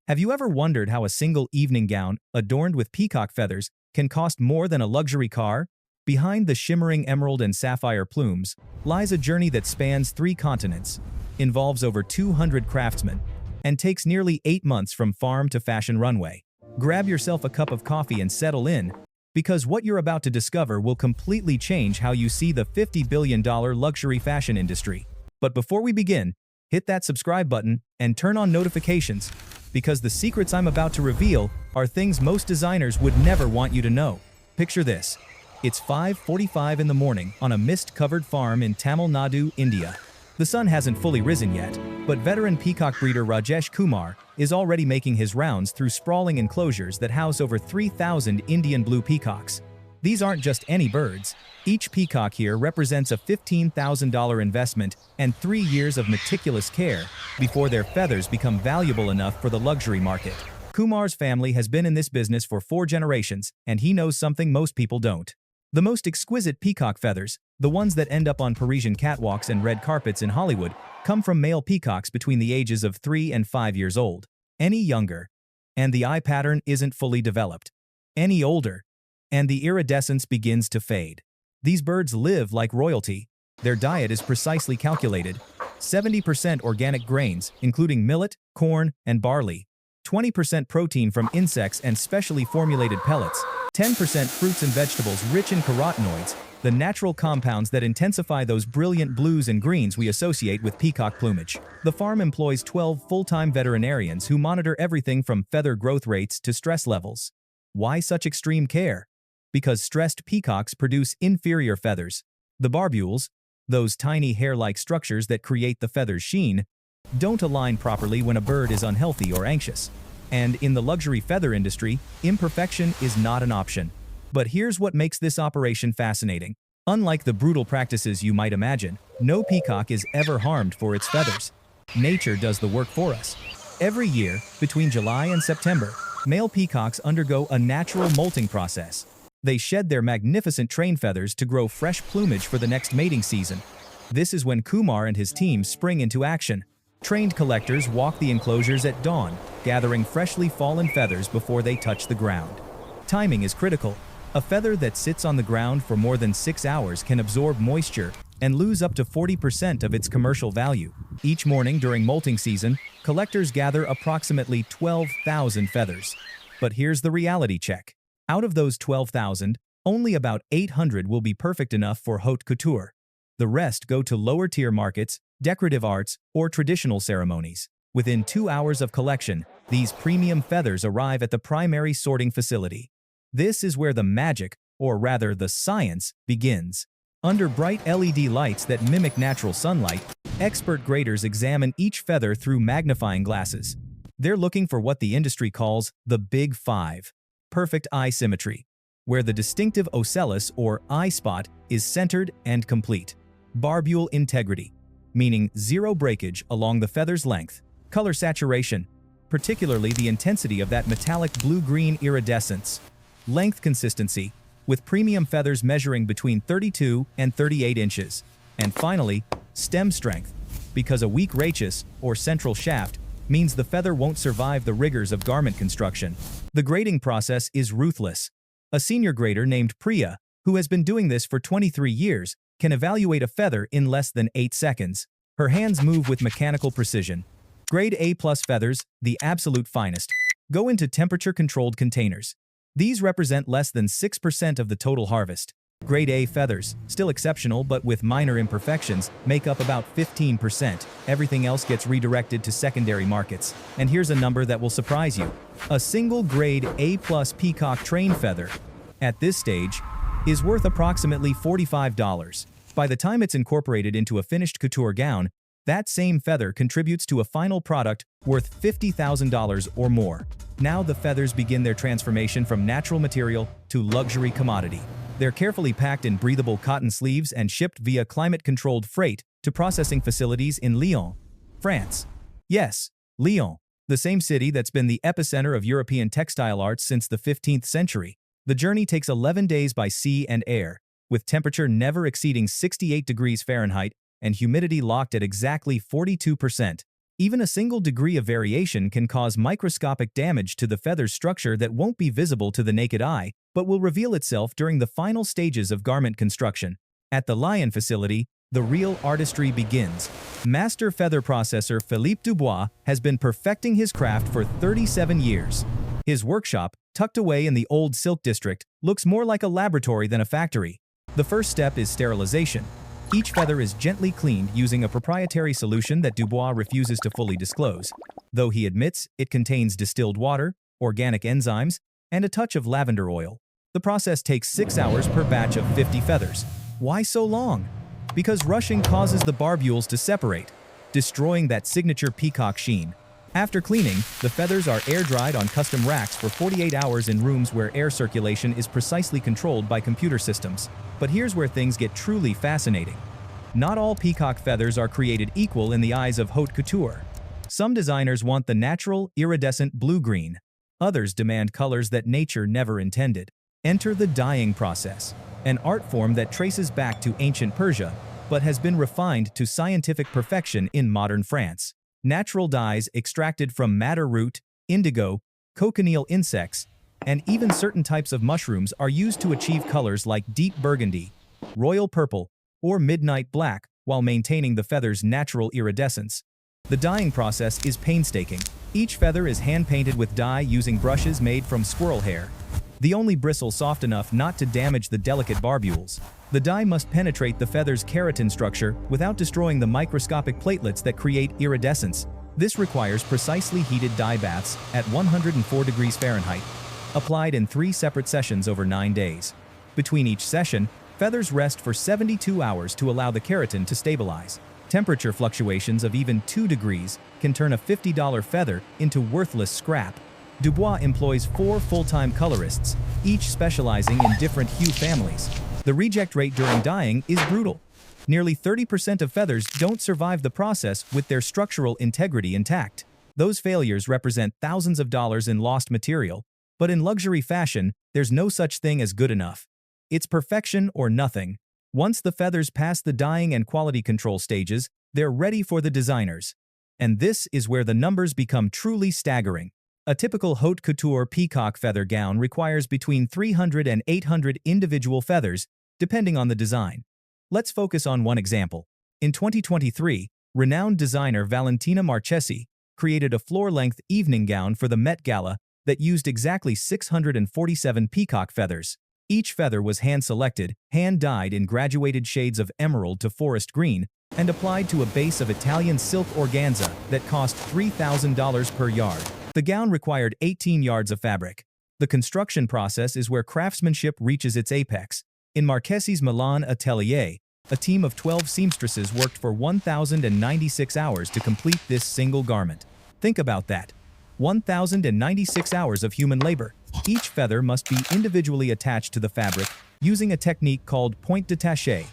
Have you ever wondered how a single evening gown, adorned with peacock feathers, can cost more than a luxury car? Behind the shimmering emerald and sapphire plumes lies a journey that spans 3 continents, involves over 200 craftsmen, and takes nearly 8 months from farm to fashion runway. Grab yourself a cup of coffee and settle in, because what you're about to discover will completely change how you see the $50 billion luxury fashion industry. But before we begin, hit that subscribe button and turn on notifications, because the secrets I'm about to reveal are things most designers would never want you to know. Picture this. It's 5:45 in the morning on a mist-covered farm in Tamil Nadu, India. The sun hasn't fully risen yet, but veteran peacock breeder Rajesh Kumar is already making his rounds through sprawling enclosures that house over 3,000 Indian blue peacocks. These aren't just any birds. Each peacock here represents a $15,000 investment and 3 years of meticulous care before their feathers become valuable enough for the luxury market. Kumar's family has been in this business for 4 generations, and he knows something most people don't. The most exquisite peacock feathers, the ones that end up on Parisian catwalks and red carpets in Hollywood, come from male peacocks between the ages of 3 and 5 years old. Any younger, and the eye pattern isn't fully developed. Any older, and the iridescence begins to fade. These birds live like royalty. Their diet is precisely calculated. 70% organic grains, including millet, corn, and barley. 20% protein from insects and specially formulated pellets. 10% fruits and vegetables rich in carotenoids, the natural compounds that intensify those brilliant blues and greens we associate with peacock plumage. The farm employs 12 full-time veterinarians who monitor everything from feather growth rates to stress levels. Why such extreme care? Because stressed peacocks produce inferior feathers. The barbules, those tiny hair-like structures that create the feather's sheen, don't align properly when a bird is unhealthy or anxious. And in the luxury feather industry, imperfection is not an option. But here's what makes this operation fascinating. Unlike the brutal practices you might imagine, no peacock is ever harmed for its feathers. Nature does the work for us. Every year, between July and September, male peacocks undergo a natural molting process. They shed their magnificent train feathers to grow fresh plumage for the next mating season. This is when Kumar and his team spring into action. Trained collectors walk the enclosures at dawn, gathering freshly fallen feathers before they touch the ground. Timing is critical. A feather that sits on the ground for more than 6 hours can absorb moisture and lose up to 40% of its commercial value. Each morning during molting season, collectors gather approximately 12,000 feathers. But here's the reality check. Out of those 12,000, only about 800 will be perfect enough for haute couture. The rest go to lower-tier markets, decorative arts, or traditional ceremonies. Within 2 hours of collection, these premium feathers arrive at the primary sorting facility. This is where the magic, or rather the science, begins. Under bright LED lights that mimic natural sunlight, expert graders examine each feather through magnifying glasses. They're looking for what the industry calls the Big Five. Perfect eye symmetry, where the distinctive ocellus or eye spot is centered and complete. Barbule integrity, meaning zero breakage along the feather's length. Color saturation, particularly the intensity of that metallic blue-green iridescence. Length consistency, with premium feathers measuring between 32 and 38 inches. And finally, stem strength, because a weak rachis, or central shaft, means the feather won't survive the rigors of garment construction. The grading process is ruthless. A senior grader named Priya, who has been doing this for 23 years, can evaluate a feather in less than 8 seconds. Her hands move with mechanical precision. Grade A+ feathers, the absolute finest, go into temperature-controlled containers. These represent less than 6% of the total harvest. Grade A feathers, still exceptional but with minor imperfections, make up about 15%. Everything else gets redirected to secondary markets. And here's a number that will surprise you. A single grade A+ peacock train feather, at this stage, is worth approximately $45. By the time it's incorporated into a finished couture gown, that same feather contributes to a final product worth $50,000 or more. Now the feathers begin their transformation from natural material to luxury commodity. They're carefully packed in breathable cotton sleeves and shipped via climate-controlled freight to processing facilities in Lyon, France. Yes, Lyon, the same city that's been the epicenter of European textile arts since the 15th century. The journey takes 11 days by sea and air, with temperature never exceeding 68 degrees Fahrenheit and humidity locked at exactly 42%. Even a single degree of variation can cause microscopic damage to the feather's structure that won't be visible to the naked eye, but will reveal itself during the final stages of garment construction. At the Lion facility, the real artistry begins. Master feather processor Philippe Dubois has been perfecting his craft for 37 years. His workshop, tucked away in the old silk district, looks more like a laboratory than a factory. The first step is sterilization. Each feather is gently cleaned using a proprietary solution that Dubois refuses to fully disclose, though he admits it contains distilled water, organic enzymes, and a touch of lavender oil. The process takes 6 hours per batch of 50 feathers. Why so long? Because rushing causes the barbules to separate, destroying that signature peacock sheen. After cleaning, the feathers are air-dried on custom racks for 48 hours in rooms where air circulation is precisely controlled by computer systems. But here's where things get truly fascinating. Not all peacock feathers are created equal in the eyes of haute couture. Some designers want the natural, iridescent blue-green. Others demand colors that nature never intended. Enter the dyeing process, an art form that traces back to ancient Persia, but has been refined to scientific perfection in modern France. Natural dyes extracted from madder root, indigo, cochineal insects, and even certain types of mushrooms are used to achieve colors like deep burgundy, royal purple, or midnight black while maintaining the feather's natural iridescence. The dyeing process is painstaking. Each feather is hand-painted with dye using brushes made from squirrel hair, the only bristle soft enough not to damage the delicate barbules. The dye must penetrate the feather's keratin structure without destroying the microscopic platelets that create iridescence. This requires precisely heated dye baths at 104 degrees Fahrenheit, applied in 3 separate sessions over 9 days. Between each session, feathers rest for 72 hours to allow the keratin to stabilize. Temperature fluctuations of even 2 degrees can turn a $50 feather into worthless scrap. Dubois employs 4 full-time colorists, each specializing in different hue families. The reject rate during dyeing is brutal. Nearly 30% of feathers don't survive the process with their structural integrity intact. Those failures represent thousands of dollars in lost material, but in luxury fashion, there's no such thing as good enough. It's perfection or nothing. Once the feathers pass the dyeing and quality control stages, they're ready for the designers. And this is where the numbers become truly staggering. A typical haute couture peacock feather gown requires between 300 and 800 individual feathers, depending on the design. Let's focus on one example. In 2023, renowned designer Valentina Marchesi created a floor-length evening gown for the Met Gala that used exactly 647 peacock feathers. Each feather was hand-selected, hand-dyed in graduated shades of emerald to forest green, and applied to a base of Italian silk organza that cost $3,000 per yard. The gown required 18 yards of fabric. The construction process is where craftsmanship reaches its apex. In Marchesi's Milan atelier, a team of 12 seamstresses worked for 1,096 hours to complete this single garment. Think about that. 1,096 hours of human labor. Each feather must be individually attached to the fabric using a technique called point détaché,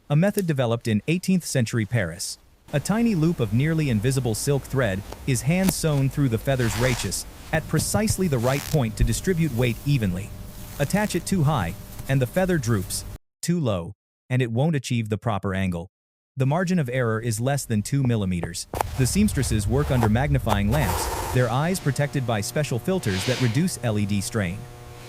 a method developed in 18th century Paris. A tiny loop of nearly invisible silk thread is hand-sewn through the feather's rachis at precisely the right point to distribute weight evenly. Attach it too high, and the feather droops. Too low, and it won't achieve the proper angle. The margin of error is less than 2 millimeters. The seamstresses work under magnifying lamps, their eyes protected by special filters that reduce LED strain.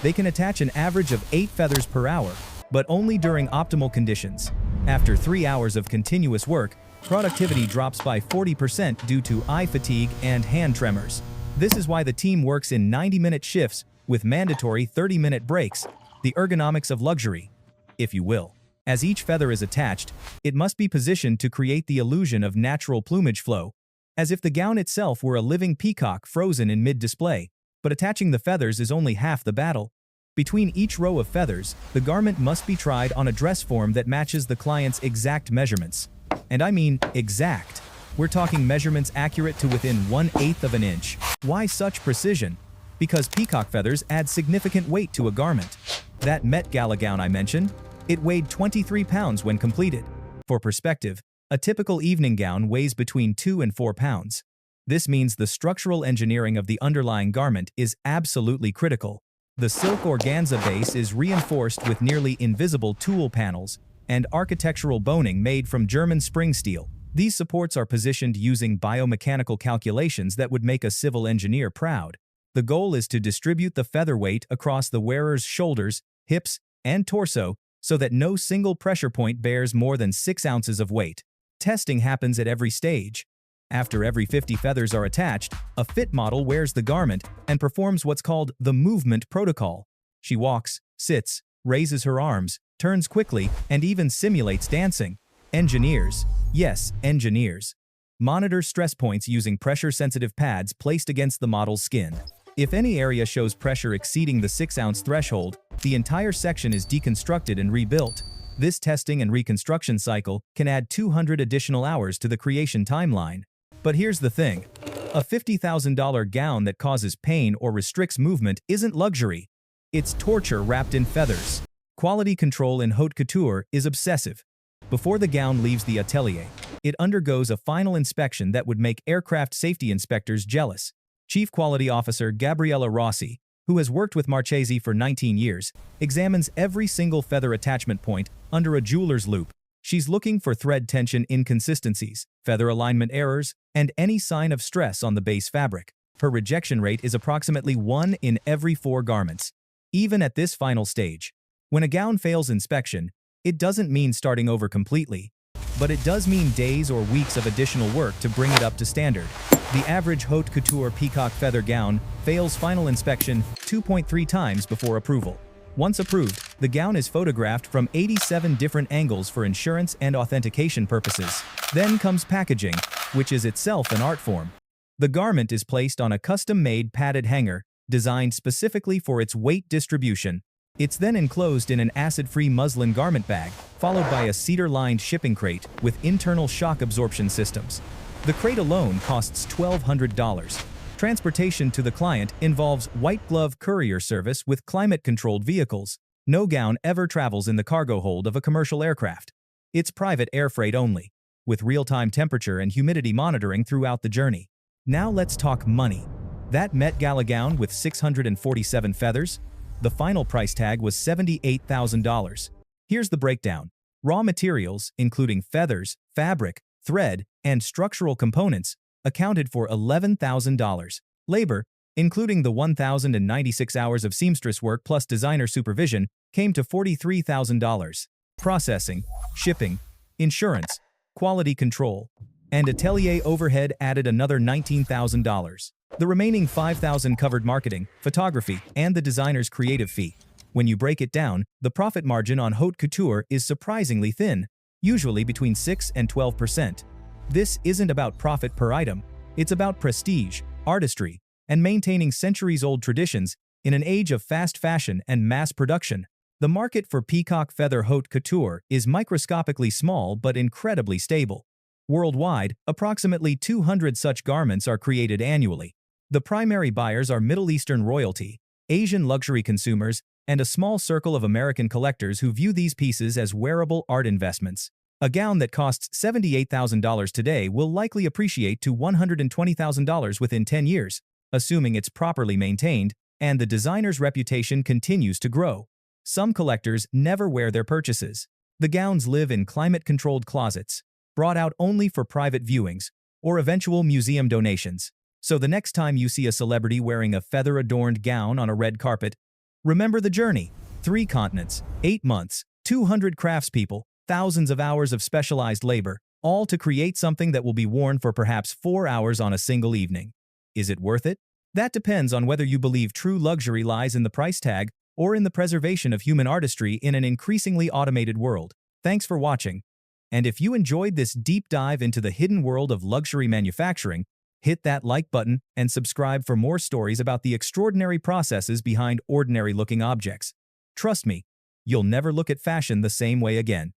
They can attach an average of 8 feathers per hour, but only during optimal conditions. After 3 hours of continuous work, productivity drops by 40% due to eye fatigue and hand tremors. This is why the team works in 90-minute shifts with mandatory 30-minute breaks, the ergonomics of luxury, if you will. As each feather is attached, it must be positioned to create the illusion of natural plumage flow, as if the gown itself were a living peacock frozen in mid-display. But attaching the feathers is only half the battle. Between each row of feathers, the garment must be tried on a dress form that matches the client's exact measurements. And I mean exact. We're talking measurements accurate to within 1/8 of an inch. Why such precision? Because peacock feathers add significant weight to a garment. That Met Gala gown I mentioned, it weighed 23 pounds when completed. For perspective, a typical evening gown weighs between 2 and 4 pounds. This means the structural engineering of the underlying garment is absolutely critical. The silk organza base is reinforced with nearly invisible tool panels and architectural boning made from German spring steel. These supports are positioned using biomechanical calculations that would make a civil engineer proud. The goal is to distribute the feather weight across the wearer's shoulders, hips, and torso so that no single pressure point bears more than 6 ounces of weight. Testing happens at every stage. After every 50 feathers are attached, a fit model wears the garment and performs what's called the movement protocol. She walks, sits, raises her arms, turns quickly, and even simulates dancing. Engineers, yes, engineers, monitor stress points using pressure-sensitive pads placed against the model's skin. If any area shows pressure exceeding the 6-ounce threshold, the entire section is deconstructed and rebuilt. This testing and reconstruction cycle can add 200 additional hours to the creation timeline. But here's the thing. A $50,000 gown that causes pain or restricts movement isn't luxury. It's torture wrapped in feathers. Quality control in haute couture is obsessive. Before the gown leaves the atelier, it undergoes a final inspection that would make aircraft safety inspectors jealous. Chief Quality Officer Gabriella Rossi, who has worked with Marchesi for 19 years, examines every single feather attachment point under a jeweler's loupe. She's looking for thread tension inconsistencies, feather alignment errors, and any sign of stress on the base fabric. Her rejection rate is approximately 1 in every 4 garments. Even at this final stage, when a gown fails inspection, it doesn't mean starting over completely, but it does mean days or weeks of additional work to bring it up to standard. The average haute couture peacock feather gown fails final inspection 2.3 times before approval. Once approved, the gown is photographed from 87 different angles for insurance and authentication purposes. Then comes packaging, which is itself an art form. The garment is placed on a custom-made padded hanger, designed specifically for its weight distribution. It's then enclosed in an acid-free muslin garment bag, followed by a cedar-lined shipping crate with internal shock absorption systems. The crate alone costs $1,200. Transportation to the client involves white-glove courier service with climate-controlled vehicles. No gown ever travels in the cargo hold of a commercial aircraft. It's private air freight only, with real-time temperature and humidity monitoring throughout the journey. Now let's talk money. That Met Gala gown with 647 feathers? The final price tag was $78,000. Here's the breakdown. Raw materials, including feathers, fabric, thread, and structural components, accounted for $11,000. Labor, including the 1,096 hours of seamstress work plus designer supervision, came to $43,000. Processing, shipping, insurance, quality control, and atelier overhead added another $19,000. The remaining $5,000 covered marketing, photography, and the designer's creative fee. When you break it down, the profit margin on haute couture is surprisingly thin, usually between 6 and 12%. This isn't about profit per item, it's about prestige, artistry, and maintaining centuries-old traditions in an age of fast fashion and mass production. The market for peacock feather haute couture is microscopically small but incredibly stable. Worldwide, approximately 200 such garments are created annually. The primary buyers are Middle Eastern royalty, Asian luxury consumers, and a small circle of American collectors who view these pieces as wearable art investments. A gown that costs $78,000 today will likely appreciate to $120,000 within 10 years, assuming it's properly maintained and the designer's reputation continues to grow. Some collectors never wear their purchases. The gowns live in climate-controlled closets, brought out only for private viewings or eventual museum donations. So the next time you see a celebrity wearing a feather-adorned gown on a red carpet, remember the journey. 3 continents, 8 months, 200 craftspeople, thousands of hours of specialized labor, all to create something that will be worn for perhaps 4 hours on a single evening. Is it worth it? That depends on whether you believe true luxury lies in the price tag or in the preservation of human artistry in an increasingly automated world. Thanks for watching. And if you enjoyed this deep dive into the hidden world of luxury manufacturing, hit that like button and subscribe for more stories about the extraordinary processes behind ordinary-looking objects. Trust me, you'll never look at fashion the same way again.